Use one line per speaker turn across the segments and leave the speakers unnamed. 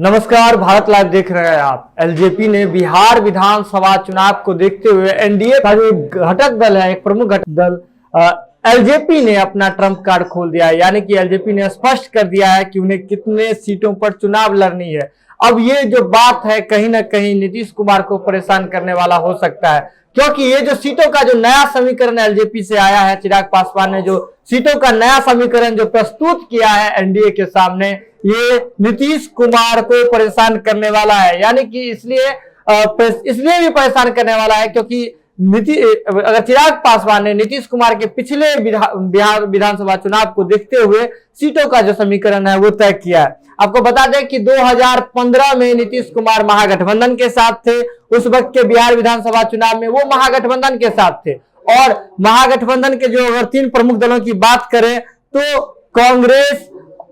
नमस्कार, भारत लाइव देख रहे हैं आप। एलजेपी ने बिहार विधानसभा चुनाव को देखते हुए एनडीए का जो घटक दल है, एक प्रमुख घटक दल एलजेपी ने अपना ट्रम्प कार्ड खोल दिया है। यानी कि एलजेपी ने स्पष्ट कर दिया है कि उन्हें कितने सीटों पर चुनाव लड़नी है। अब ये जो बात है कहीं ना कहीं नीतीश कुमार को परेशान करने वाला हो सकता है, क्योंकि ये जो सीटों का जो नया समीकरण एलजेपी से आया है, चिराग पासवान ने जो सीटों का नया समीकरण जो प्रस्तुत किया है एनडीए के सामने, ये नीतीश कुमार को परेशान करने वाला है। यानी कि इसलिए भी परेशान करने वाला है क्योंकि अगर चिराग पासवान ने नीतीश कुमार के पिछले बिहार विधानसभा चुनाव को देखते हुए सीटों का जो समीकरण है वो तय किया है। आपको बता दें कि 2015 में नीतीश कुमार महागठबंधन के साथ थे। उस वक्त के बिहार विधानसभा चुनाव में वो महागठबंधन के साथ थे, और महागठबंधन के जो अगर तीन प्रमुख दलों की बात करें तो कांग्रेस,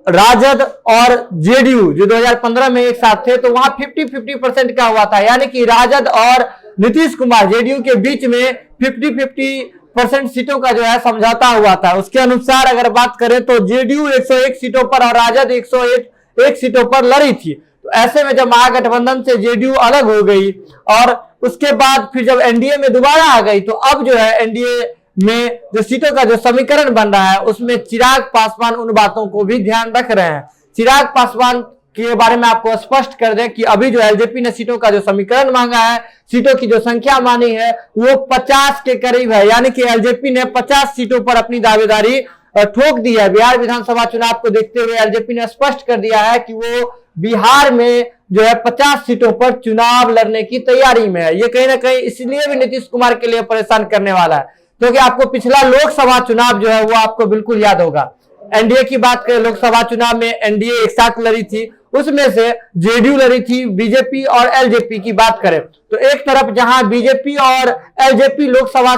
राजद और जेडीयू जो 2015 में एक साथ थे, तो वहां 50-50% का हुआ था। यानी कि राजद और नीतीश कुमार जेडीयू के बीच में 50-50% सीटों का जो है समझौता हुआ था। उसके अनुसार अगर बात करें तो जेडीयू 101 सीटों पर और राजद 101 सीटों पर लड़ी थी। तो ऐसे में जब महागठबंधन से जेडीयू अलग हो गई और उसके बाद फिर जब एनडीए में दोबारा आ गई, तो अब जो है एनडीए में जो सीटों का जो समीकरण बन रहा है उसमें चिराग पासवान उन बातों को भी ध्यान रख रहे हैं। चिराग पासवान के बारे में आपको स्पष्ट कर दें कि अभी जो एलजेपी ने सीटों का जो समीकरण मांगा है, सीटों की जो संख्या मानी है वो 50 के करीब है। यानी कि एलजेपी ने 50 सीटों पर अपनी दावेदारी ठोक दी है। बिहार विधानसभा चुनाव को देखते हुए एलजेपी ने स्पष्ट कर दिया है कि वो बिहार में जो है 50 सीटों पर चुनाव लड़ने की तैयारी में है। ये कहीं ना कहीं इसलिए भी नीतीश कुमार के लिए परेशान करने वाला है क्योंकि आपको पिछला लोकसभा चुनाव जो है वो आपको बिल्कुल याद होगा। एनडीए की बात करें, लोकसभा चुनाव में एनडीए एक साथ लड़ी थी, उसमें से जेडीयू लड़ी थी, बीजेपी और एलजेपी की बात करें तो एक तरफ जहां बीजेपी और एलजेपी लोकसभा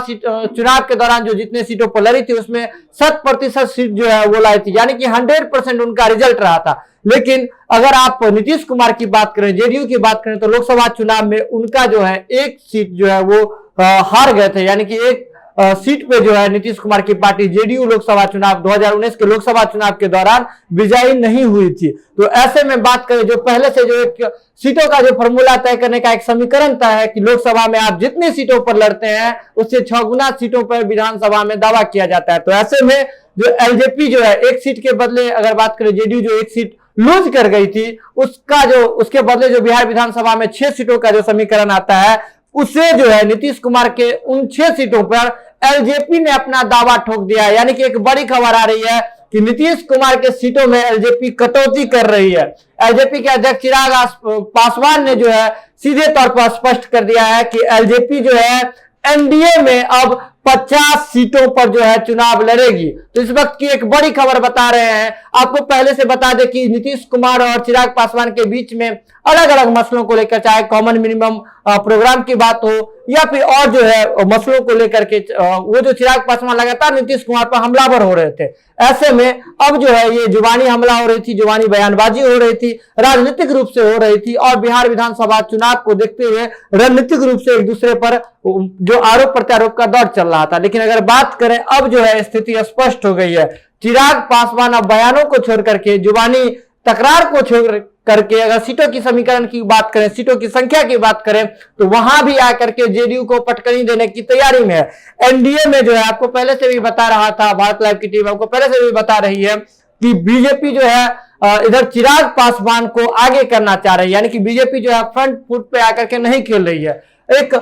चुनाव के दौरान जो जितने सीटों पर लड़ी थी उसमें 100% सीट जो है वो लाई थी। यानी कि 100% उनका रिजल्ट रहा था। लेकिन अगर आप नीतीश कुमार की बात करें, जेडीयू की बात करें, तो लोकसभा चुनाव में उनका जो है एक सीट जो है वो हार गए थे। यानी कि एक सीट पे जो है नीतीश कुमार की पार्टी जेडीयू लोकसभा चुनाव 2019 के लोकसभा चुनाव के दौरान विजयी नहीं हुई थी। तो ऐसे में बात करें, जो पहले से जो एक सीटों का जो फॉर्मूला तय करने का एक समीकरण तय है कि लोकसभा में आप जितनी सीटों पर लड़ते हैं उससे 6 गुना सीटों पर विधानसभा में दावा किया जाता है। तो ऐसे में जो एलजेपी जो है एक सीट के बदले, अगर बात करें जेडीयू जो एक सीट लूज कर गई थी, उसके बदले जो बिहार विधानसभा में 6 सीटों का जो समीकरण आता है उसे जो है नीतीश कुमार के उन 6 सीटों पर एलजेपी ने अपना दावा ठोक दिया है। यानी कि एक बड़ी खबर आ रही है कि नीतीश कुमार के सीटों में एलजेपी कटौती कर रही है। एलजेपी के अध्यक्ष चिराग पासवान ने जो है सीधे तौर पर स्पष्ट कर दिया है कि एलजेपी जो है एनडीए में अब 50 सीटों पर जो है चुनाव लड़ेगी। तो इस वक्त की एक बड़ी खबर बता रहे हैं। आपको पहले से बता दें कि नीतीश कुमार और चिराग पासवान के बीच में अलग अलग मसलों को लेकर, चाहे कॉमन मिनिमम प्रोग्राम की बात हो या फिर और जो है मसलों को लेकर के, वो जो चिराग पासवान लगातार नीतीश कुमार पर हमलावर हो रहे थे। ऐसे में अब जो है ये जुबानी हमला हो रही थी, जुबानी बयानबाजी हो रही थी, राजनीतिक रूप से हो रही थी, और बिहार विधानसभा चुनाव को देखते हुए रणनीतिक रूप से एक दूसरे पर जो आरोप प्रत्यारोप का दौर चल रहा था। लेकिन अगर बात करें अब जो है स्थिति स्पष्ट हो गई है। चिराग पासवान अब बयानों को छोड़ करके, जुबानी तकरार को छोड़ करके, अगर सीटों की समीकरण की बात करें, सीटों की संख्या की बात करें, तो वहां भी आकर के जेडीयू को पटकनी देने की तैयारी में है। एनडीए में जो है आपको पहले से भी बता रहा था, भारत लाइव की टीम आपको पहले से भी बता रही है कि बीजेपी जो है इधर चिराग पासवान को आगे करना चाह रही है। यानी कि बीजेपी जो है फ्रंट फुट पे आकर के नहीं खेल रही है, एक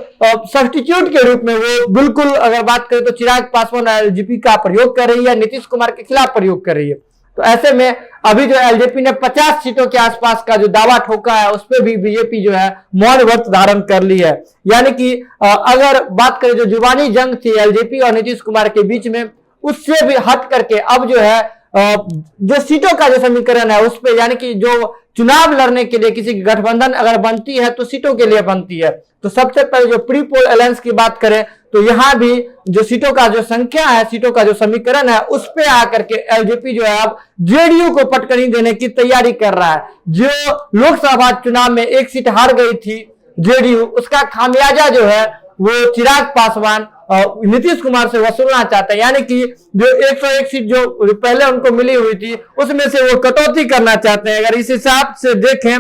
सब्स्टिट्यूट के रूप में वो बिल्कुल, अगर बात करें तो चिराग पासवान एलजेपी का प्रयोग कर रही है, नीतीश कुमार के खिलाफ प्रयोग कर रही है। तो ऐसे में अभी जो एलजेपी ने 50 सीटों के आसपास का जो दावा ठोका है उस पर भी बीजेपी जो है मौन व्रत धारण कर ली है। यानी कि अगर बात करें जो जुबानी जंग थी एलजेपी और नीतीश कुमार के बीच में, उससे भी हट करके अब जो है जो सीटों का जो समीकरण है उस पे, यानी कि जो चुनाव लड़ने के लिए किसी की गठबंधन अगर बनती है तो सीटों के लिए बनती है। तो सबसे पहले जो प्री पोल अलायंस की बात करें तो यहां भी जो सीटों का जो संख्या है, सीटों का जो समीकरण है, उस पे आकर के एलजेपी जो है अब जेडीयू को पटकनी देने की तैयारी कर रहा है। जो लोकसभा चुनाव में एक सीट हार गई थी जेडीयू, उसका खामियाजा जो है वो चिराग पासवान नीतीश कुमार से वसूलना चाहते हैं। यानी कि जो 101 सीट जो पहले उनको मिली हुई थी उसमें से वो कटौती करना चाहते हैं। अगर इस हिसाब से देखें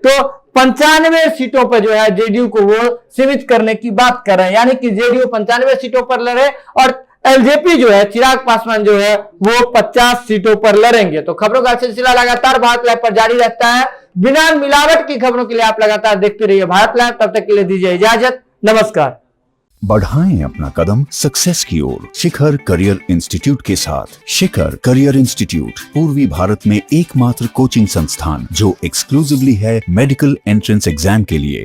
तो 95 सीटों पर जो है जेडीयू को वो सीमित करने की बात कर रहे हैं, यानी कि जेडीयू 95 सीटों पर लड़े और एलजेपी जो है, चिराग पासवान जो है वो 50 सीटों पर लड़ेंगे। तो खबरों का सिलसिला लगातार भारत लाइव पर जारी रहता है। बिना मिलावट की खबरों के लिए आप लगातार देखते रहिए भारत लाइव। तब तक के लिए दीजिए इजाजत, नमस्कार।
बढ़ाएं अपना कदम सक्सेस की ओर शिखर करियर इंस्टीट्यूट के साथ। शिखर करियर इंस्टीट्यूट पूर्वी भारत में एकमात्र कोचिंग संस्थान जो एक्सक्लूसिवली है मेडिकल एंट्रेंस एग्जाम के लिए।